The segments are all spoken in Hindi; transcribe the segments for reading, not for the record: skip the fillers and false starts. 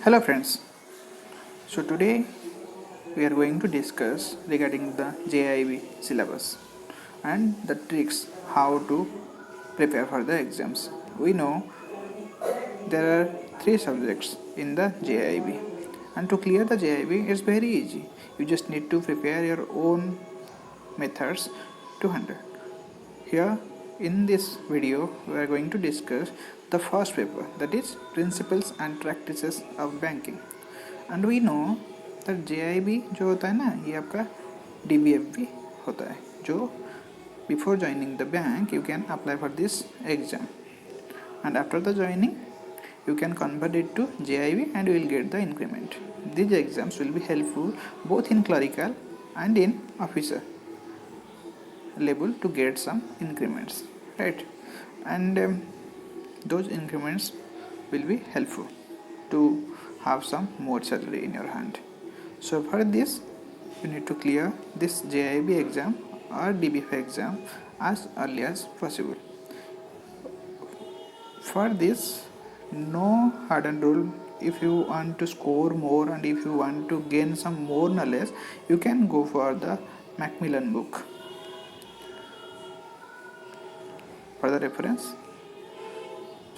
Hello friends. So today we are going to discuss regarding the JIB syllabus and the tricks how to prepare for the exams. We know there are three subjects in the JIB, and to clear the JIB is very easy. You just need to prepare your own methods to handle. Here in this video we are going to discuss the first paper, that is Principles and Practices of Banking. And we know that JIB जो होता है ना, ये आपका DBF भी होता है, जो before joining the bank you can apply for this exam and after the joining you can convert it to JIB and you will get the increment. These exams will be helpful both in clerical and in officer level to get some increments, right? And those increments will be helpful to have some more salary in your hand. So for this you need to clear this JIB exam or DBF exam as early as possible. For this, no hardened rule. If you want to score more and if you want to gain some more knowledge, you can go for the Macmillan book for the reference,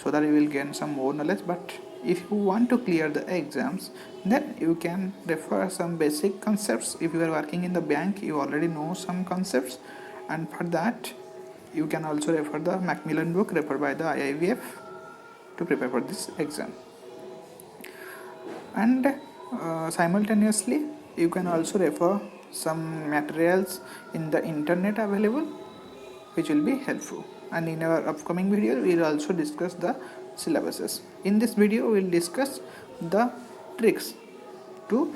so that you will gain some more knowledge. But if you want to clear the exams, then you can refer some basic concepts. If you are working in the bank, you already know some concepts, and for that you can also refer the Macmillan book referred by the IIBF to prepare for this exam. And simultaneously you can also refer some materials in the internet available, which will be helpful. And in our upcoming video we will also discuss the syllabuses. In this video we will discuss the tricks to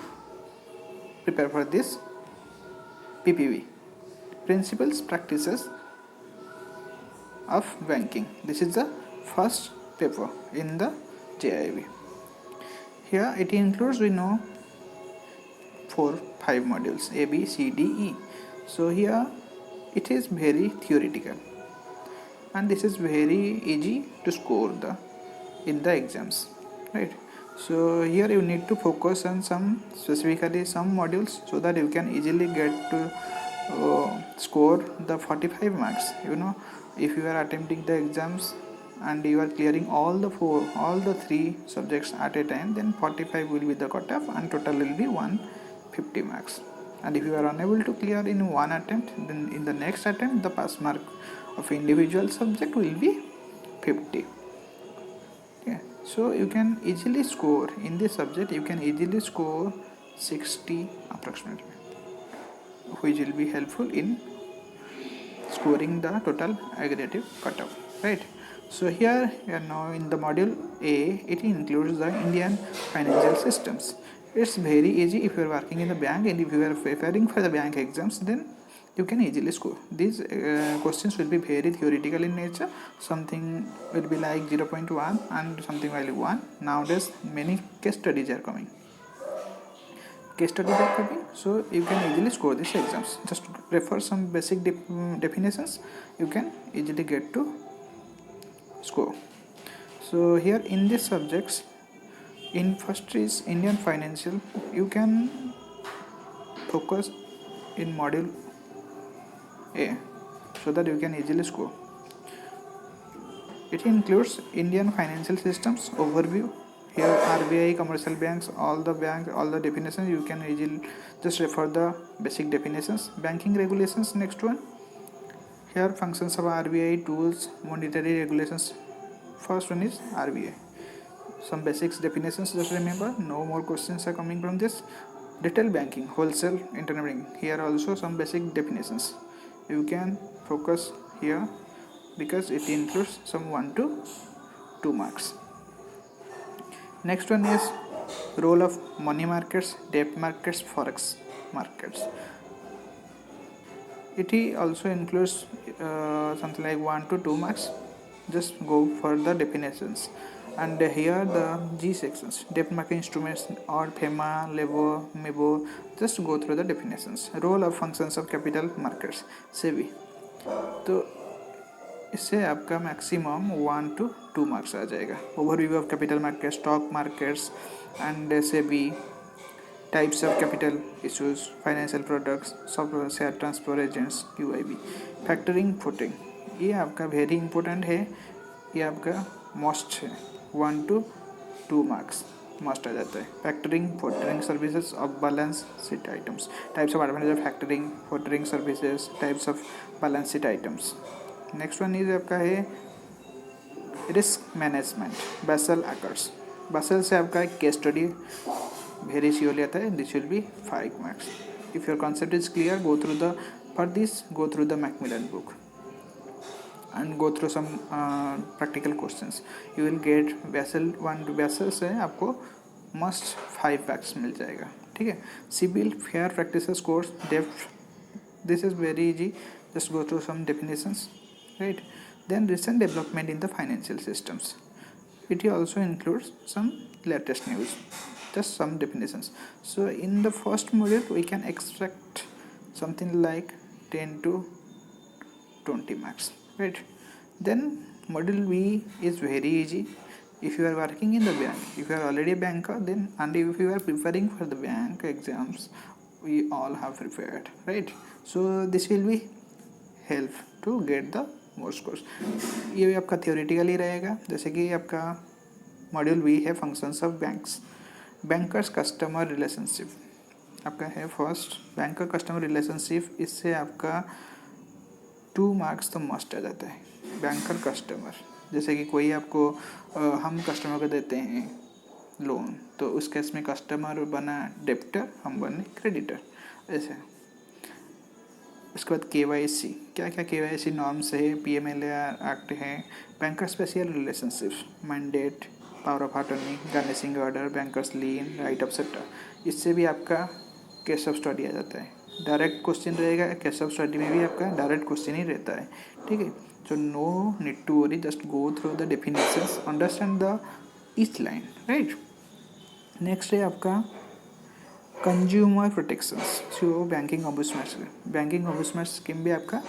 prepare for this PPB, Principles Practices of Banking. This is the first paper in the JIB. Here it includes, we know, 4-5 modules, A, B, C, D, E. So here it is very theoretical, and this is very easy to score in the exams, right? So here you need to focus on specifically some modules, so that you can easily get to score the 45 marks. If you are attempting the exams and you are clearing all the three subjects at a time, then 45 will be the cutoff and total will be 150 marks. And if you are unable to clear in one attempt, then in the next attempt the pass mark of individual subject will be 50. Okay, so you can easily score in this subject, you can easily score 60 approximately, which will be helpful in scoring the total aggregative cutoff, right? So here now in the module A, it includes the Indian financial systems. It's very easy. If you are working in the bank and if you are preparing for the bank exams, then you can easily score. These questions will be very theoretical in nature. Something will be like 0.1 and something like 1. Nowadays many case studies are coming. So you can easily score these exams. Just refer some basic definitions, you can easily get to score. So here in these subjects, in first is Indian financial, you can focus in module A, so that you can easily score. It includes Indian financial systems overview. Here RBI, commercial banks, all the definitions, you can easily just refer the basic definitions. Banking regulations, next one. Here functions of RBI, tools, monetary regulations. First one is RBI. Some basics definitions, just remember, no more questions are coming from this. Retail banking, wholesale, internet banking. Here also some basic definitions. You can focus here because it includes some 1 to 2 marks. Next one is role of money markets, debt markets, forex markets. It also includes something like 1 to 2 marks. Just go for the definitions. And here the G sections, debt market instruments or FEMA, LIBOR, MIBOR, just go through the definitions. Role of functions of capital markets, SEBI. So इससे आपका मैक्सिमम 1 to 2 मार्क्स आ जाएगा। Overview of capital market, stock markets and SEBI, types of capital issues, financial products, software share transfer agents, QIB, factoring footing, ये आपका वेरी इंपॉर्टेंट है, ये आपका मस्ट है। 1 to 2 मार्क्स मस्ट आ जाता है। Factoring forfaiting services off balance sheet items, types of advantage of factoring forfaiting services, types of balance sheet items. Next one is आपका है risk management, Basel accords. Basel से आपका एक केस स्टडी वेरी श्योरली आता है, this will be 5 marks. If your concept is clear, go through the for this go through the Macmillan book and go through some practical questions, you will gate Basel 1 to Basel से आपको मस्ट 5 मार्क्स मिल जाएगा, ठीक है। Civil fair practices course depth, this is very easy, just go through some definitions, right? Then recent development in the financial systems, it also includes some latest news, just some definitions. So in the first module we can expect something like 10 to 20 marks, right? Then module B is very easy. If you are working in the bank, if you are already a banker, then and if you are preparing for the bank exams, we all have prepared, right? So this will be help to get the more scores. ये भी आपका theoretical ही रहेगा। जैसे कि आपका मॉड्यूल बी है functions of banks, bankers customer relationship, आपका है फर्स्ट बैंकर कस्टमर रिलेशनशिप। इससे आपका 2 मार्क्स तो मस्ट आ जाता है। बैंकर कस्टमर, जैसे कि कोई आपको हम कस्टमर को देते हैं लोन, तो उस केस में कस्टमर बना डेप्टर, हम बने क्रेडिटर, ऐसे। उसके बाद KYC, क्या क्या KYC नॉर्म्स है, PMLR एक्ट है, banker special relationships, mandate, power of attorney, garnishing order, bankers lean, right etcetera. इससे भी आपका केस ऑफ स्टडी आ जाता है। डायरेक्ट क्वेश्चन रहेगा, केस ऑफ स्टडी में भी आपका डायरेक्ट क्वेश्चन ही रहता है, ठीक है। So no need to worry, just go through the definitions, understand the each line, right. Next है आपका कंज्यूमर प्रोटेक्शंस, जो banking ombudsman, banking ombudsman scheme भी आपका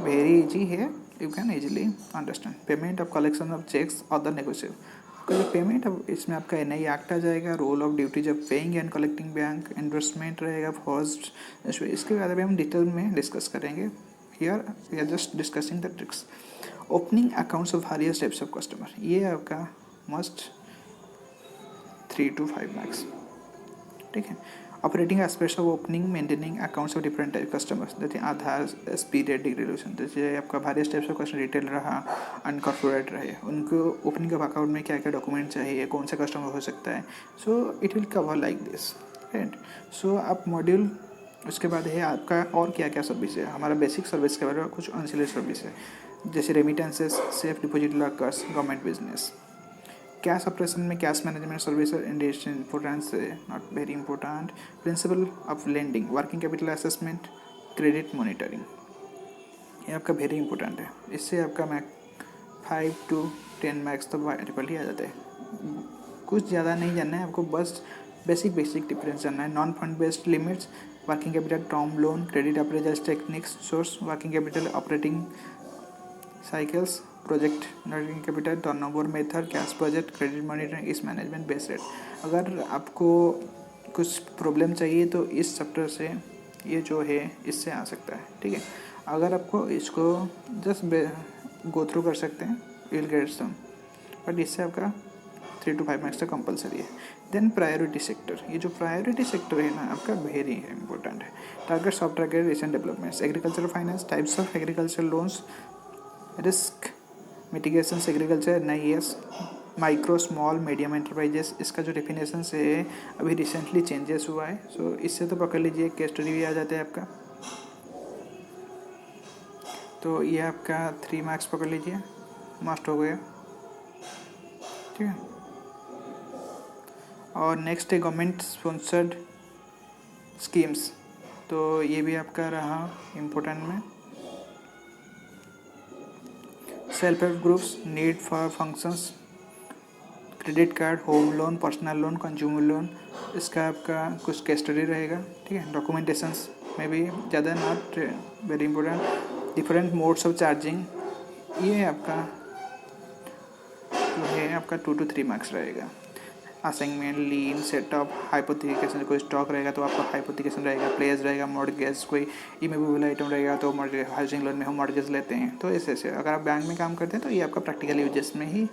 वेरी इजी है, you can easily understand. Payment of collection of cheques other negotiable, आपका जो पेमेंट अब इसमें आपका NI एक्ट आ जाएगा, role of duties of paying and collecting bank, investment रहेगा फर्स्ट, इसके बारे में हम डिटेल में डिस्कस करेंगे। Here we are just discussing the tricks. Opening accounts of various types of customer, ये आपका मस्ट 3 to 5 मार्क्स, ठीक है। Operating aspects of opening maintaining accounts of different type customers, जैसे आधार, पीरियडिक रिलेशन, जैसे आपका various types of customer, retail रहा, अनकॉर्पोरेट रहे, उनको ओपनिंग ऑफ अकाउंट में क्या क्या डॉक्यूमेंट चाहिए, कौन सा कस्टमर हो सकता है, so it will cover like this, right. सो आप मॉड्यूल, उसके बाद है आपका और क्या क्या सर्विस है, हमारा बेसिक सर्विस के बारे में कुछ अनसिलरी सर्विस है, जैसे remittances, safe deposit lockers, government business. Cash operation में cash management service industry importance है, not very important. Principle of lending, working capital assessment, credit monitoring, ये आपका वेरी इंपॉर्टेंट है। इससे आपका 5 to 10 मार्क्स तो ट्रिपल ही आ जाता है। कुछ ज़्यादा नहीं जानना है आपको, बस बेसिक डिफरेंस जानना है। Non fund based limits, working capital term loan, credit appraisal techniques, source working capital, operating cycles, project working capital, turnover method, cash budget, credit monitoring, इस मैनेजमेंट बेस रेट। अगर आपको कुछ प्रॉब्लम चाहिए तो इस चैप्टर से ये जो है इससे आ सकता है, ठीक है। अगर आपको इसको जस्ट गो थ्रू कर सकते हैं, you will get some, but इससे आपका 3 to 5 मार्क्स तक कंपलसरी है। देन प्रायोरिटी सेक्टर, ये जो प्रायोरिटी सेक्टर है ना आपका वेरी इंपॉर्टेंट है। Targets of target recent developments, agriculture finance, types of agriculture loans, risk mitigation agriculture, NIS, micro small medium enterprises, इसका जो डेफिनेशन है अभी रिसेंटली चेंजेस हुआ है, सो इससे तो पकड़ लीजिए, केस स्टडी भी आ जाता है आपका। तो ये आपका 3 मार्क्स पकड़ लीजिए, मस्ट हो गया, ठीक है। और नेक्स्ट है गवर्नमेंट स्पॉन्सर्ड स्कीम्स, तो ये भी आपका रहा इम्पोर्टेंट में। Self help groups, need for functions, credit card, home loan, personal loan, consumer loan, इसका आपका कुछ केस स्टडी रहेगा, ठीक है। डॉक्यूमेंटेशंस में भी ज़्यादा not very important. Different modes of charging, ये आपका जो है आपका 2 to 3 मार्क्स रहेगा। असाइनमेंट, लीन, सेटअप, हाइपोथिकेशन, कोई स्टॉक रहेगा तो आपका हाइपोथिकेशन रहेगा, प्लेस रहेगा, मॉर्गेज, कोई इमूवेबल आइटम रहेगा तो मॉर्गेज, हाउसिंग लोन में हम मॉर्गेज लेते हैं, तो ऐसे अगर आप बैंक में काम करते हैं तो ये आपका प्रैक्टिकल यूजेस में ही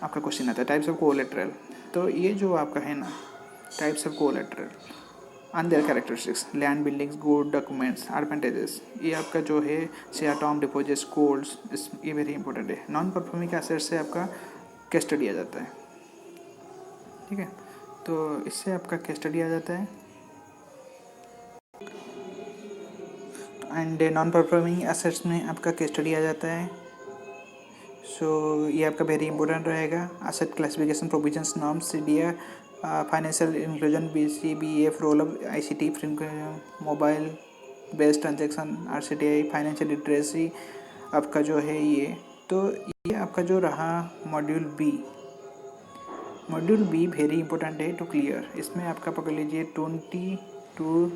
आपका क्वेश्चन आता है। टाइप्स ऑफ कोलेटरल, तो ये जो आपका है ना types of collateral and there characteristics, land, buildings, good, documents, advantages, ये आपका जो है शेयर, टर्म डिपॉजिट्स, कोल्ड्स, ये वेरी इंपॉर्टेंट है। नॉन परफॉर्मिंग एसेट से आपका केस स्टडी आ जाता है, ठीक है, तो इससे आपका केस स्टडी आ जाता है। एंड नॉन परफॉर्मिंग एसेट्स में आपका केस स्टडी आ जाता है। सो ये आपका वेरी इंपॉर्टेंट रहेगा। Asset classification, provisions, norms, CDR, financial inclusion, BCBF, role of ICT, mobile based transaction, RCTI, financial literacy आपका जो है ये। तो ये आपका जो रहा मॉड्यूल बी वेरी इंपॉर्टेंट है टू क्लियर। इसमें आपका पकड़ लीजिए 20 to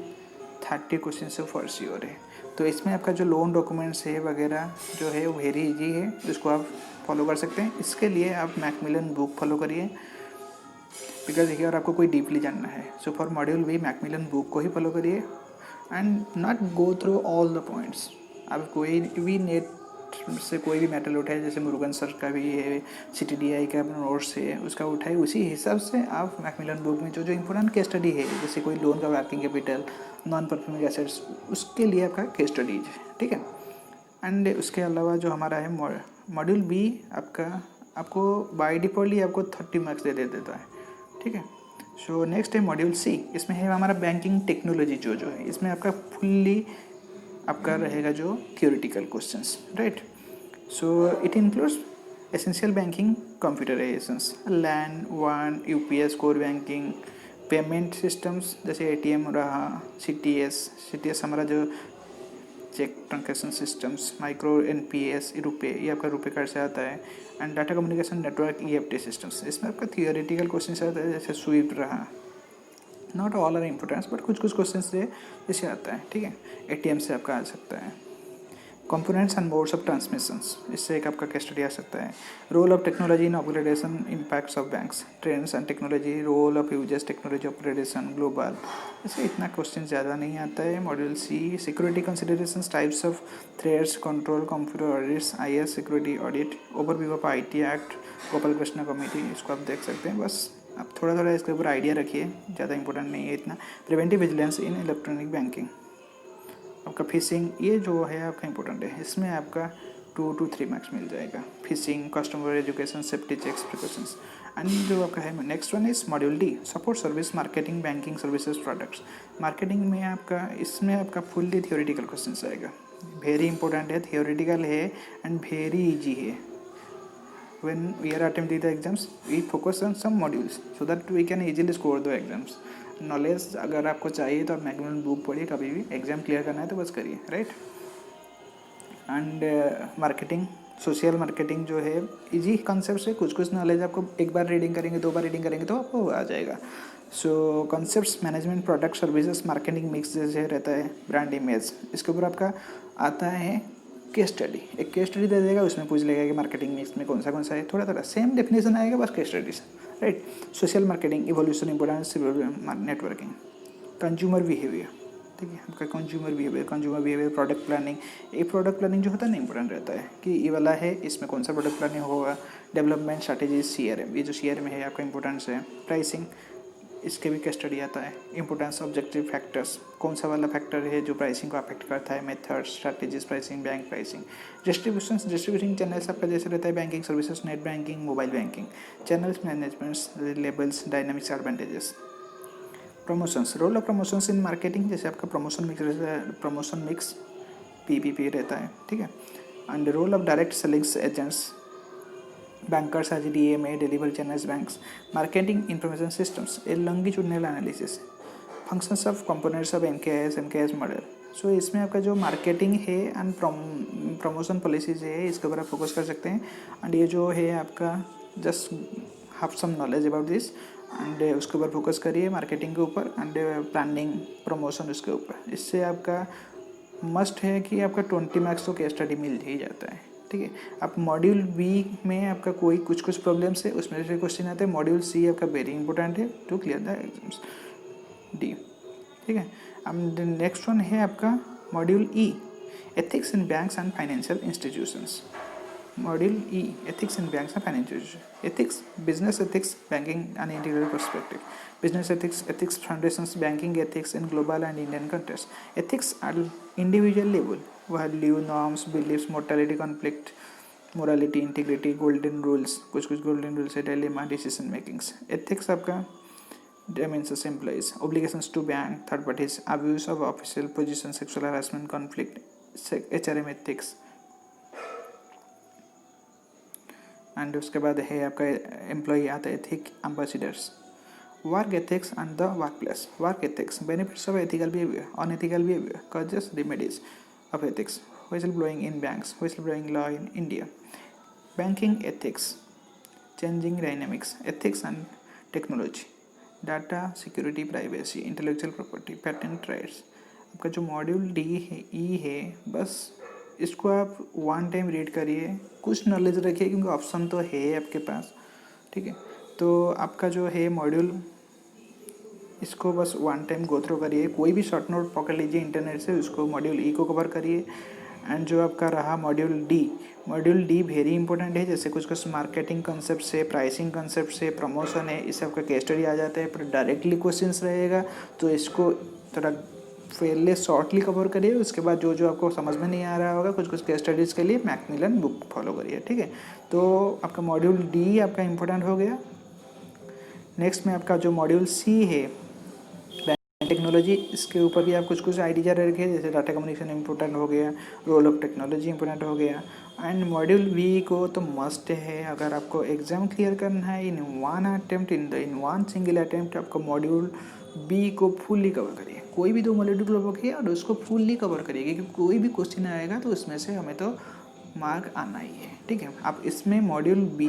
30 क्वेश्चन से फॉर श्योर है। तो इसमें आपका जो लोन डॉक्यूमेंट्स है वगैरह जो है वो वेरी इजी है, जिसको आप फॉलो कर सकते हैं। इसके लिए आप मैकमिलन बुक फॉलो करिए, बिकॉज हियर आपको कोई डीपली जानना है। So for module B Macmillan book को ही फॉलो करिए and not go through all the points. आप कोई भी नेट से कोई भी मैटर उठाए, जैसे मुरुगन सर का भी है, CTDI का नोट्स है, उसका उठाए, उसी हिसाब से आप मैकमिलन बुक में जो जो इंपॉर्टेंट केस स्टडी है, जैसे कोई लोन का working capital, non performing assets, उसके लिए आपका केस स्टडीज है, ठीक है। एंड उसके अलावा जो हमारा है मॉड्यूल बी आपको बाय डिफॉल्ट ही आपको 30 मार्क्स दे देता है, ठीक है। सो नेक्स्ट है मॉड्यूल सी। इसमें है हमारा बैंकिंग टेक्नोलॉजी जो है, इसमें आपका फुल्ली आपका रहेगा जो theoretical questions, right. So it includes essential banking configurations, LAN, वन, UPS, core banking, payment systems जैसे ATM रहा, CTS हमारा जो cheque transaction systems, micro NPS, RuPay, ये आपका रुपए कार्ड से आता है, and data communication network EFT systems. इसमें आपका थियोरेटिकल क्वेश्चन आता है, जैसे स्विफ्ट रहा, not all are importants but कुछ क्वेश्चन से जैसे आता है, ठीक है। ATM से आपका आ सकता है। Components and modes of transmissions, इससे एक आपका केस स्टडी आ सकता है। Role of technology in upgradation, impacts of banks, trends and technology, role of users, technology upgradation, global, इससे इतना क्वेश्चन ज़्यादा नहीं आता है। Module C security considerations, types of threats, control, computer audits, IS security audit, overview of IT act, Gopal Krishna committee, इसको आप देख सकते हैं। बस आप थोड़ा थोड़ा इसके ऊपर आइडिया रखिए, ज़्यादा इंपॉर्टेंट नहीं है इतना। प्रिवेंटिव विजिलेंस इन इलेक्ट्रॉनिक बैंकिंग, आपका फिशिंग, ये जो है आपका इंपॉर्टेंट है, इसमें आपका 2 to 3 मार्क्स मिल जाएगा। Phishing, customer education, safety checks, precautions. And जो आपका है next one is module D, support service, marketing, banking services, products. Marketing में आपका इसमें आपका फुल्ली थियोरेटिकल क्वेश्चन आएगा, वेरी इंपॉर्टेंट है, थियोरेटिकल है एंड वेरी ईजी है। when we are attempting the exams we focus on some modules so that we can easily score the exams। Knowledge अगर आपको चाहिए तो आप मैकमिलन बुक पढ़िए, कभी भी एग्जाम क्लियर करना है तो बस करिए, right. And marketing, social marketing जो है इजी कॉन्सेप्ट है, कुछ नॉलेज आपको एक बार रीडिंग करेंगे, 2 बार रीडिंग करेंगे तो आपको आ जाएगा। So concepts, management, product, services, marketing mix जैसे रहता है, ब्रांड इमेज, इसके ऊपर आपका आता है केस स्टडी। एक केस स्टडी दे देगा, उसमें पूछ लेगा कि मार्केटिंग मिक्स में कौन सा है, थोड़ा थोड़ा सेम डेफिनेशन आएगा, बस केस स्टडी से, right. Social marketing, evolution, importance, networking, consumer behaviour, ठीक है, आपका कंज्यूमर बिहेवियर, प्रोडक्ट प्लानिंग। ये प्रोडक्ट प्लानिंग जो होता है ना इंपॉर्टेंट रहता है कि ये वाला है, इसमें कौन सा प्रोडक्ट प्लानिंग होगा। डेवलपमेंट स्ट्रैटेजी, CRM, ये जो CRM है आपका इंपॉर्टेंस है। प्राइसिंग, इसके भी केस स्टडी आता है। इंपॉर्टेंस, ऑब्जेक्टिव फैक्टर्स, कौन सा वाला फैक्टर है जो प्राइसिंग को अफेक्ट करता है। Methods, strategies, pricing, bank pricing. Distribution channels आपका जैसे रहता है banking services, net banking, mobile banking. Channels managements, labels, dynamics, advantages. Promotions, role of promotions in marketing, जैसे आपका प्रमोशन मिक्स PPP रहता है, ठीक है। And role of direct sellings agents, bankers, DMA, delivery channels, banks. Marketing information systems, a longitudinal analysis, functions of components of MKS model. So इसमें आपका जो मार्केटिंग है एंड प्रमोशन पॉलिसीज है, इसके ऊपर आप फोकस कर सकते हैं। एंड ये जो है आपका just have some knowledge about this and उसके ऊपर फोकस करिए, मार्केटिंग के ऊपर एंड प्लानिंग, प्रमोशन उसके ऊपर। इससे आपका मस्ट है कि आपका 20 मार्क्स तो केस स्टडी मिल ही जाता है, ठीक है। अब मॉड्यूल बी में आपका कोई कुछ प्रॉब्लम्स है, उसमें से क्वेश्चन आते हैं। मॉड्यूल सी आपका वेरी इंपॉर्टेंट है to clear the exams D, ठीक है। अब नेक्स्ट वन है आपका module E, ethics in banks and financial institutions. Module E, ethics in banks and financial institutions. Ethics, business ethics, banking and integrated perspective. Business ethics, ethics foundations, banking ethics in global and Indian context. Ethics at individual level, value, norms, beliefs, mortality, conflict, morality, integrity, golden rules, कुछ golden rules है, dilemma, decision makings. Ethics आपका dimensions employees, obligations to bank, third parties, abuse of official position, sexual harassment, conflict, HRM ethics. And उसके बाद है आपका एम्प्लॉई आता है ethic ambassadors. Work ethics and the work place. Work ethics, benefits of ethical behaviour, unethical behaviour, causes, remedies of ethics, whistle blowing in banks, whistle blowing law in India. Banking ethics, changing dynamics, ethics and technology, data security, privacy, intellectual property, patent rights. आपका जो मॉड्यूल डी है, ई है, बस इसको आप वन टाइम रीड करिए, कुछ नॉलेज रखिए क्योंकि ऑप्शन तो है आपके पास, ठीक है। तो आपका जो है मॉड्यूल, इसको बस वन टाइम गो थ्रू करिए, कोई भी शॉर्ट नोट पकड़ लीजिए इंटरनेट से, उसको मॉड्यूल ई को कवर करिए। एंड जो आपका रहा मॉड्यूल डी वेरी इंपॉर्टेंट है। जैसे कुछ मार्केटिंग कंसेप्ट से, प्राइसिंग कंसेप्ट से, प्रमोशन है, इससे आपका केस स्टडी आ जाता है, पर डायरेक्टली क्वेश्चंस रहेगा, तो इसको थोड़ा पहले शॉर्टली कवर करिए। उसके बाद जो जो आपको समझ में नहीं आ रहा होगा, कुछ केस स्टडीज़ के लिए मैकमिलन बुक फॉलो करिए, ठीक है। तो आपका मॉड्यूल डी आपका इंपॉर्टेंट हो गया। नेक्स्ट में आपका जो मॉड्यूल सी है, टेक्नोलॉजी, इसके ऊपर भी आप कुछ आइडिया रखे, जैसे डाटा कम्युनिकेशन इंपॉर्टेंट हो गया, रोल ऑफ टेक्नोलॉजी इंपॉर्टेंट हो गया। एंड मॉड्यूल वी को तो मस्ट है, अगर आपको एग्जाम क्लियर करना है इन वन सिंगल अटेम्प्ट, आपको मॉड्यूल बी को फुल्ली कवर करिए। कोई भी 2 मॉड्यूल रखिए और उसको फुल्ली कवर करिए, क्योंकि कोई भी क्वेश्चन आएगा तो उसमें से हमें तो मार्क आना ही है, ठीक है। आप इसमें मॉड्यूल बी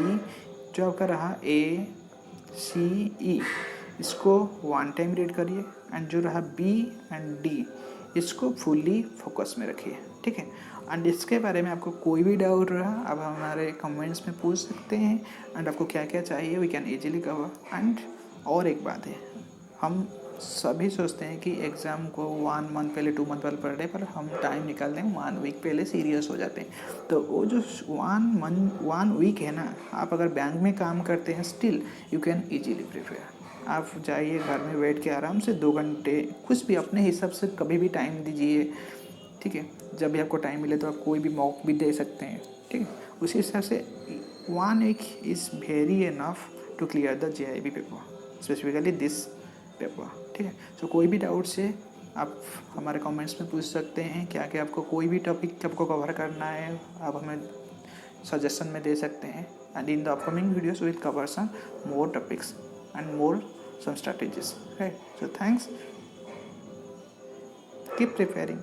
जो आपका रहा ACE, इसको वन टाइम रीड करिए। एंड जो रहा बी एंड डी, इसको फुल्ली फोकस में रखिए, ठीक है। एंड इसके बारे में आपको कोई भी डाउट रहा, आप हमारे कमेंट्स में पूछ सकते हैं। एंड आपको क्या क्या चाहिए, we can easily cover. And और एक बात है, हम सभी सोचते हैं कि एग्ज़ाम को 1 मंथ पहले, 2 मंथ पहले पढ़ रहे, पर हम टाइम निकालते हैं 1 वीक पहले सीरियस हो जाते हैं। तो वो जो 1 वीक है ना, आप अगर बैंक में काम करते हैं, still you can easily prepare. आप जाइए घर में बैठ के आराम से 2 घंटे कुछ भी अपने हिसाब से कभी भी टाइम दीजिए, ठीक है। जब भी आपको टाइम मिले तो आप कोई भी मॉक भी दे सकते हैं, ठीक है। उसी हिसाब से 1 week is very enough to clear the JIB paper, specifically this paper, ठीक है। सो कोई भी डाउट्स है आप हमारे कमेंट्स में पूछ सकते हैं, क्या क्या आपको कोई भी टॉपिक आपको कवर करना है, आप हमें सजेशन में दे सकते हैं। And in the upcoming videos will cover some more topics and more some strategies, right? So thanks, keep preparing.